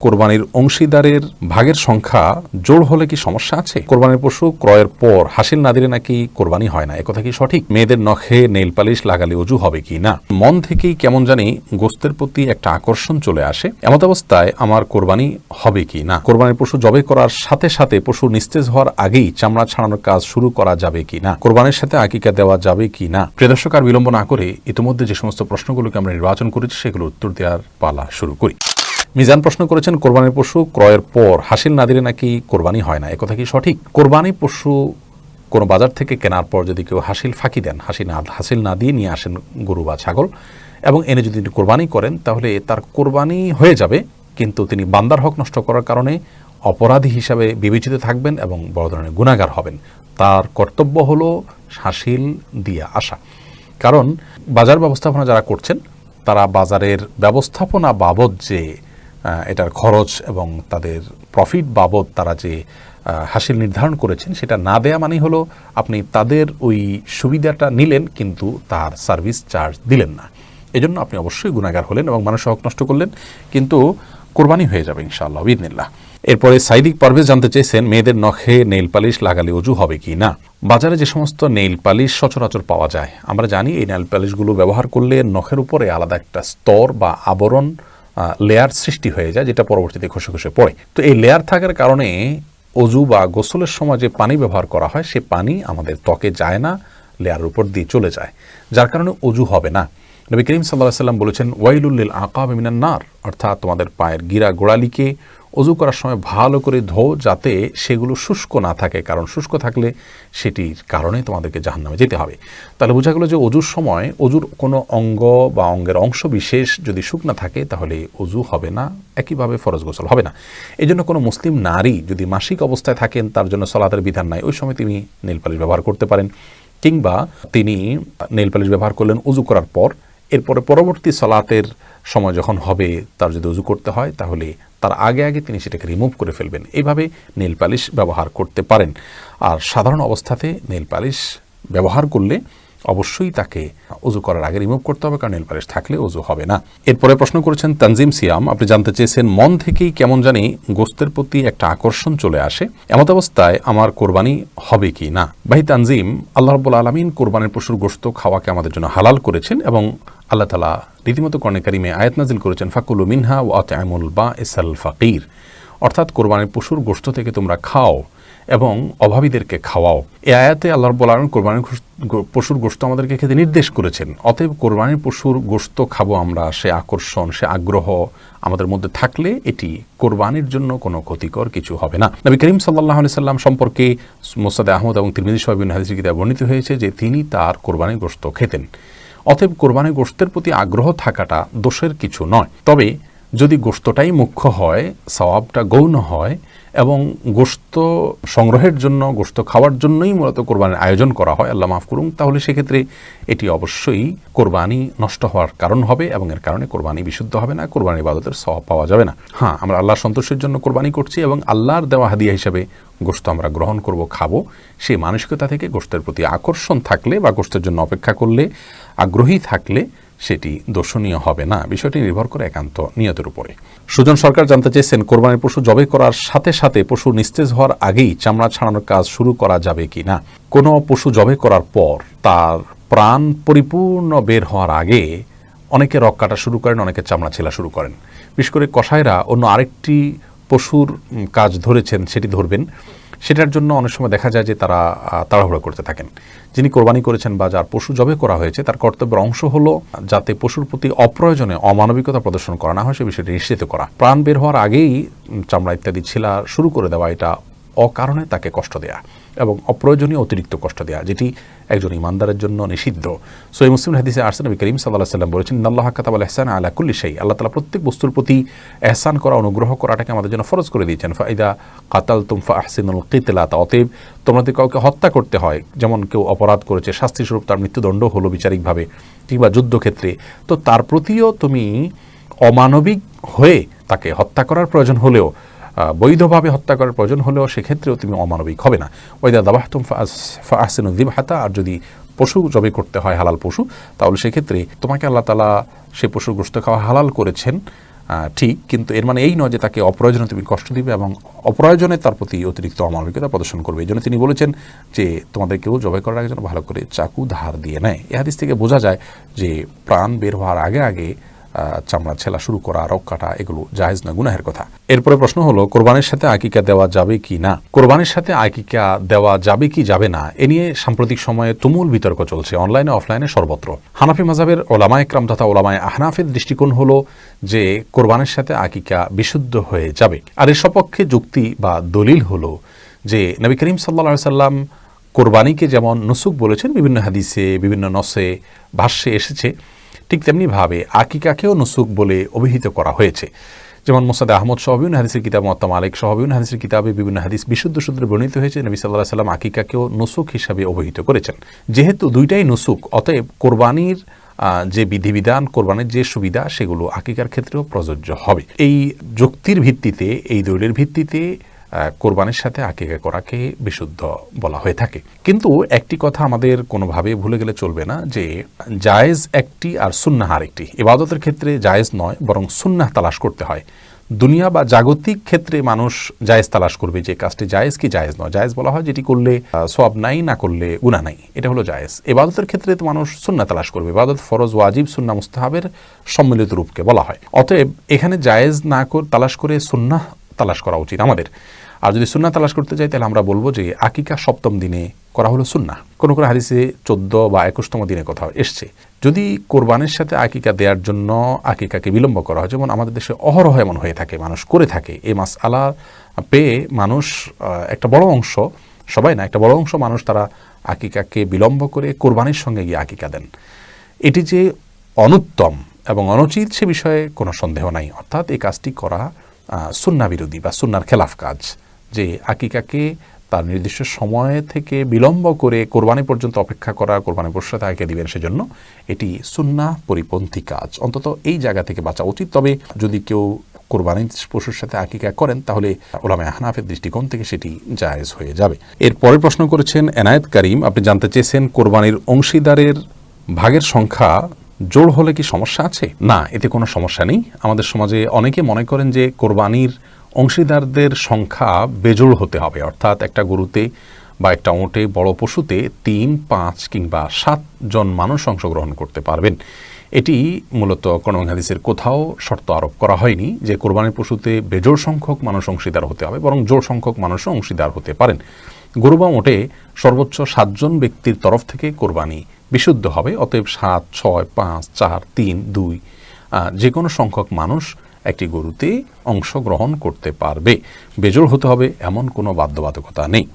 কোরবানির অংশীদারের ভাগের সংখ্যা জোড় হলে কি সমস্যা আছে? কোরবানির পশু ক্রয়ের পর হাসিল না দিলে নাকি কোরবানি হয় না, একথা কি সঠিক? মেয়েদের নখে নেইল পালিশ লাগালে অজু হবে কি না? মন থেকেই কেমন জানি গোস্তের প্রতি একটা আকর্ষণ চলে আসে, এমত অবস্থায় আমার কোরবানি হবে কি না? কোরবানির পশু জবাই করার সাথে সাথে পশু নিস্তেজ হওয়ার আগেই চামড়া ছাড়ানোর কাজ শুরু করা যাবে কি না? কোরবানির সাথে আকিকা দেওয়া যাবে কি না? প্রিয় দর্শক, আর বিলম্ব না করে ইতিমধ্যে যে সমস্ত প্রশ্নগুলোকে আমরা নির্বাচন করেছি সেগুলো উত্তর দেওয়ার পালা শুরু করি। মিজান প্রশ্ন করেছেন, কোরবানির পশু ক্রয়ের পর হাসিল না দিলে নাকি কোরবানি হয় না, একথা কি সঠিক? কোরবানি পশু কোনো বাজার থেকে কেনার পর যদি কেউ হাসিল ফাঁকি দেন, হাসিল না দিয়ে নিয়ে আসেন গরু বা ছাগল এবং এনে যদি তিনি কোরবানি করেন, তাহলে তার কোরবানি হয়ে যাবে, কিন্তু তিনি বান্দার হক নষ্ট করার কারণে অপরাধী হিসাবে বিবেচিত থাকবেন এবং বড় ধরনের গুনাহগার হবেন। তার কর্তব্য হলো হাসিল দিয়ে আসা। কারণ বাজার ব্যবস্থাপনা যারা করছেন তারা বাজারের ব্যবস্থাপনা বাবদ যে এটার খরচ এবং তাদের প্রফিট বাবদ তারা যে হাসিল নির্ধারণ করেছেন সেটা না দেয়া মানে হলো আপনি তাদের ওই সুবিধাটা নিলেন কিন্তু তার সার্ভিস চার্জ দিলেন না। এজন্য আপনি অবশ্যই গুনাহগার হলেন এবং মানুষের হক নষ্ট করলেন, কিন্তু কোরবানি হয়ে যাবে ইনশাআল্লাহ বিইذনিল্লাহ। এরপরে সাইদিক পারভেজ জানতে চেয়েছেন, মেয়েদের নখে নেইল পালিশ লাগালে অজু হবে কি না? বাজারে যে সমস্ত নেইল পালিশ সচরাচর পাওয়া যায়, আমরা জানি এই নেইল পালিশগুলো ব্যবহার করলে নখের উপরে আলাদা একটা স্তর বা আবরণ লেয়ার সৃষ্টি হয়ে যায়, যেটা পরবর্তীতে খসে খসে পড়ে। তো এই লেয়ার থাকার কারণে অজু বা গোসলের সময় যে পানি ব্যবহার করা হয় সে পানি আমাদের ত্বকে যায় না, লেয়ারের উপর দিয়ে চলে যায়, যার কারণে অজু হবে না। নবী করিম সাল্লাল্লাহু আলাইহি ওয়াসাল্লাম বলেছেন, ওয়াইলুল লিল আকাব মিনান নার, অর্থাৎ তোমাদের পায়ের গিরা গোড়ালিকে অজু করার সময় ভালো করে ধো যাতে সেগুলো শুষ্ক না থাকে, কারণ শুষ্ক থাকলে সেটির কারণে তোমাদেরকে জাহান্নামে যেতে হবে। তাহলে বোঝা গেল যে অজুর সময় অজুর কোনো অঙ্গ বা অঙ্গের অংশ বিশেষ যদি শুকনা থাকে তাহলে অজু হবে না, একইভাবে ফরজ গোসল হবে না। এই জন্য কোনো মুসলিম নারী যদি মাসিক অবস্থায় থাকেন, তার জন্য সালাতের বিধান নাই, ওই সময় তিনি নেইল পালিশ ব্যবহার করতে পারেন, কিংবা তিনি নেইল পালিশ ব্যবহার করলেন অজু করার পর, এরপরে পরবর্তী সালাতের সময় যখন হবে তার যদি অজু করতে হয় তাহলে তার আগে আগে তিনি সেটাকে রিমুভ করে ফেলবেন। এইভাবে নেইল পালিশ ব্যবহার করতে পারেন। আর সাধারণ অবস্থাতে নেইল পালিশ ব্যবহার করলে অবশ্যই তাকে অজু করার আগে রিমুভ করতে হবে, কারণ নেইল পালিশ থাকলে অজু হবে না। এরপরে প্রশ্ন করেছেন তানজিম সিয়াম, আপনি জানতে চেয়েছেন, মন থেকেই কেমন জানি গোস্তের প্রতি একটা আকর্ষণ চলে আসে, এমত অবস্থায় আমার কোরবানি হবে কি না? ভাই তানজিম, আল্লাহ রাব্বুল আলামিন কোরবানির পশুর গোশত খাওয়াকে আমাদের জন্য হালাল করেছেন এবং আল্লাহ তাআলা রীতিমতো কোরআনে কারিমে আয়াত নাজিল করেছেন, ফাকুলু মিনহা ওয়া আত'ইমুল বা'ইসাল ফাকির, অর্থাৎ কোরবানির পশুর গোশত থেকে তোমরা খাও এবং অভাবীদেরকে খাওয়াও। এই আয়াতে আল্লাহ রাব্বুল আলামিন কোরবানির পশুর গোশত আমাদেরকে খেতে নির্দেশ করেছেন। অতএব কোরবানির পশুর গোশত খাবো আমরা, সে আকর্ষণ, সে আগ্রহ আমাদের মধ্যে থাকলে এটি কোরবানির জন্য কোনো ক্ষতিকর কিছু হবে না। নবী করিম সাল্লাল্লাহু আলাইহি সাল্লাম সম্পর্কে মুসনাদে আহমদ এবং তিরমিজি সহ বিভিন্ন হাদিসের কিতাবে বর্ণিত হয়েছে যে তিনি তার কোরবানির গোশত খেতেন। অতএব কোরবানির গোশতের প্রতি আগ্রহ থাকাটা দোষের কিছু নয়। তবে যদি গোশতটাই মুখ্য হয়, সওয়াবটা গৌণ হয় এবং গোশত সংগ্রহের জন্য, গোশত খাওয়ার জন্যই মূলত কোরবানির আয়োজন করা হয়, আল্লাহ মাফ করুন, তাহলে সেক্ষেত্রে এটি অবশ্যই কোরবানি নষ্ট হওয়ার কারণ হবে এবং এর কারণে কোরবানি বিশুদ্ধ হবে না, কোরবানির ইবাদতের সওয়াব পাওয়া যাবে না। হ্যাঁ, আমরা আল্লাহর সন্তোষের জন্য কোরবানি করছি এবং আল্লাহর দেওয়া হাদিয়া হিসেবে গোশত আমরা গ্রহণ করব, খাবো, সেই মানসিকতা থেকে গোশতের প্রতি আকর্ষণ থাকলে বা গোশতের জন্য অপেক্ষা করলে, আগ্রহী থাকলে সেটি দর্শনীয় হবে না। বিষয়টি নির্ভর করে একান্ত নিয়তের উপরে। সুজন সরকার জানতে চেয়েছেন, কোরবানির পশু জবাই করার সাথে সাথে পশু নিস্তেজ হওয়ার আগেই চামড়া ছাড়ানোর কাজ শুরু করা যাবে কি না? কোনো পশু জবাই করার পর তার প্রাণ পরিপূর্ণ বের হওয়ার আগে অনেকে রক কাটা শুরু করেন, অনেকে চামড়া ছেলা শুরু করেন। বিশেষ করে কসাইরা অন্য আরেকটি পশুর কাজ ধরেছেন, সেটি ধরবেন, সেটার জন্য অনেক সময় দেখা যায় যে তারা তাড়াহুড়ো করতে থাকেন। যিনি কোরবানি করেছেন বা যার পশু জবাই করা হয়েছে তার কর্তব্যের অংশ হলো যাতে পশুর প্রতি অপ্রয়োজনে অমানবিকতা প্রদর্শন করা না হয় সে বিষয়টি নিশ্চিত করা। প্রাণ বের হওয়ার আগেই চামড়া ইত্যাদি ছেলা শুরু করে দেওয়া, এটা অকারণে তাকে কষ্ট দেয়া এবং অপ্রয়োজনীয় অতিরিক্ত কষ্ট দেয়া, যেটি একজন ইমানদারের জন্য নিষিদ্ধ। সহিহ মুসলিম হাদিসে আসছে, নবী করিম সাল্লাল্লাহু আলাইহি ওয়াসাল্লাম বলেছেন, ইন্নাল্লাহা কাতাবাল ইহসানা আলা কুল্লি শাই, আল্লাহ তাআলা প্রত্যেক বস্তুর প্রতি ইহসান করা, অনুগ্রহ করাটাকে আমাদের জন্য ফরজ করে দিয়েছেন। ফাইদা কাতালতুম ফাহসিনুল কিতলাতা, অতএব তোমাদের কাউকে হত্যা করতে হয়, যেমন কেউ অপরাধ করেছে, শাস্তিস্বরূপ তার মৃত্যুদণ্ড হলো বিচারিকভাবে, কিংবা যুদ্ধক্ষেত্রে, তো তার প্রতিও তুমি অমানবিক হয়ে তাকে হত্যা করার প্রয়োজন হলেও, বৈধভাবে হত্যা করার প্রয়োজন হলেও সেক্ষেত্রেও তুমি অমানবিক হবে না। ওয়াইদা দাবাহতুম ফাহসিনু যিবহাতা, আর যদি পশু জবাই করতে হয় হালাল পশু, তাহলে সেক্ষেত্রে তোমাকে আল্লাহ তাআলা সে পশুর গোশত খাওয়া হালাল করেছেন ঠিক, কিন্তু এর মানে এই নয় যে তাকে অপ্রয়োজনে তুমি কষ্ট দিবে এবং অপ্রয়োজনে তার প্রতি অতিরিক্ত অমানবিকতা প্রদর্শন করবে। এই জন্য তিনি বলেছেন যে তোমাদের কেউ জবাই করার আগে যেন ভালো করে চাকু ধার দিয়ে নেয়। এ হাদিস থেকে বোঝা যায় যে প্রাণ বের হওয়ার আগে আগে চামড়া ছেলা শুরু করা, রক কাটা, এগুলো জায়েজ নয়, গুনাহের কথা। এরপরে প্রশ্ন হলো কোরবানির সাথে আকিকা দেওয়া যাবে কি না। কোরবানির সাথে আকিকা দেওয়া যাবে কি যাবে না এ নিয়ে সাম্প্রতিক সময়ে তুমুল বিতর্ক চলছে, অনলাইনে অফলাইনে সর্বত্র। হানাফি মাযহাবের ওলামায়ে কেরাম তথা ওলামায়ে আহনাফের দৃষ্টিকোণ হলো যে কোরবানির সাথে আকিকা বিশুদ্ধ হয়ে যাবে। আর এর সপক্ষে যুক্তি বা দলিল হলো যে নবী করিম সাল্লাল্লাহু আলাইহি সাল্লাম কোরবানিকে যেমন নুসুক বলেছেন, বিভিন্ন হাদিসে বিভিন্ন নসে ভাষ্যে এসেছে, ঠিক তেমনিভাবে আকিকাকেও নুসুক বলে অভিহিত করা হয়েছে। যেমন মুসনাদে আহমদ সহ বিভিন্ন হাদিসের কিতাব, মুওয়াত্তা মালিক সহ বিভিন্ন হাদিসের কিতাবে বিভিন্ন হাদিস বিশুদ্ধ সূত্রে বর্ণিত হয়েছে। নবী সাল্লাল্লাহু আলাইহি সাল্লাম আকিকাকেও নুসুক হিসাবে অভিহিত করেছেন। যেহেতু দুইটাই নুসুক, অতএব কোরবানির যে বিধিবিধান, কোরবানির যে সুবিধা, সেগুলো আকিকার ক্ষেত্রেও প্রযোজ্য হবে। এই যুক্তির ভিত্তিতে, এই দলিলের ভিত্তিতে কোরবানির সাথে আকিকা করাকে বিশুদ্ধ বলা হয়ে থাকে। কিন্তু একটি কথা আমাদের কোনোভাবে ভুলে গেলে চলবে না যে জায়েজ একটি আর সুন্নাহ আরেকটি। ইবাদতের ক্ষেত্রে জায়েজ নয়, বরং সুন্নাহ তালাশ করতে হয়। দুনিয়া বা জাগতিক ক্ষেত্রে মানুষ জায়েজ তালাশ করবে যে কাজটি জায়েজ কি জায়েজ নয়। জায়েজ বলা হয় যেটি করলে সওয়াব নাই, না করলে গুনাহ নাই, এটা হলো জায়েজ। ইবাদতের ক্ষেত্রে তো মানুষ সুন্নাহ তালাশ করবে। ইবাদত ফরজ, ওয়াজিব, সুন্নাহ, মুস্তাহাবের সম্মিলিত রূপকে বলা হয়। অতএব এখানে জায়েজ না তালাশ করে সুন্নাহ তালাশ করা উচিত আমাদের। আর যদি সুন্নাহ তালাশ করতে যাই তাহলে আমরা বলবো যে আকিকা সপ্তম দিনে করা হলো সুন্নাহ। কোনো কোনো হাদিসে 14 বা 21তম দিনে কথা এসছে। যদি কোরবানির সাথে আকিকা দেওয়ার জন্য আকিকাকে বিলম্ব করা হয়, যেমন আমাদের দেশে অহরহ এমন হয়ে থাকে, মানুষ করে থাকে, এই মাসআলা পেয়ে মানুষ একটা বড় অংশ, সবাই না, একটা বড় অংশ মানুষ তারা আকিকাকে বিলম্ব করে কোরবানির সঙ্গে গিয়ে আকিকা দেন। এটি যে অনুত্তম এবং অনুচিত সে বিষয়ে কোনো সন্দেহ নাই। অর্থাৎ এই কাজটি করা সুন্নাহ বিরোধী বা সুন্নাহর খেলাফ কাজ, যে আকিকাকে তার নির্দিষ্ট সময় থেকে বিলম্ব করে কোরবানি পর্যন্ত অপেক্ষা করা, কোরবানি পশুর সাথে আকিকা দিবেন, সেজন্য এটি সুন্নাহ পরিপন্থী কাজ। অন্তত এই জায়গা থেকে বাঁচা উচিত। তবে যদি কেউ কোরবানির পশুর সাথে আকিকা করেন তাহলে উলামায়ে আহনাফের দৃষ্টিকোণ থেকে সেটি জায়েজ হয়ে যাবে। এর পরের প্রশ্ন করেছেন এনায়েত করিম, আপনি জানতে চেয়েছেন কোরবানির অংশীদারের ভাগের সংখ্যা জোড় হলে কি সমস্যা আছে? না, এতে কোনো সমস্যা নেই। আমাদের সমাজে অনেকে মনে করেন যে কোরবানির অংশীদারদের সংখ্যা বেজোড় হতে হবে, অর্থাৎ একটা গরুতে বা একটা ওঁটে, বড় পশুতে 3, 5 কিংবা 7 জন মানুষ অংশগ্রহণ করতে পারবেন। এটি মূলত কোরআন হাদিসের কোথাও শর্ত আরোপ করা হয়নি যে কোরবানির পশুতে বেজোড় সংখ্যক মানুষ অংশীদার হতে হবে, বরং জোড় সংখ্যক মানুষও অংশীদার হতে পারেন। গরু বা ওঁটে সর্বোচ্চ 7 জন ব্যক্তির তরফ থেকে কোরবানি বিশুদ্ধ হবে। অতএব 7, 6, 5, 4, 3, 2 যে কোনো সংখ্যক মানুষ একটি গরুতে অংশগ্রহণ করতে পারবে। বেজোড় হতে হবে এমন কোনো বাধ্যবাধকতা নেই।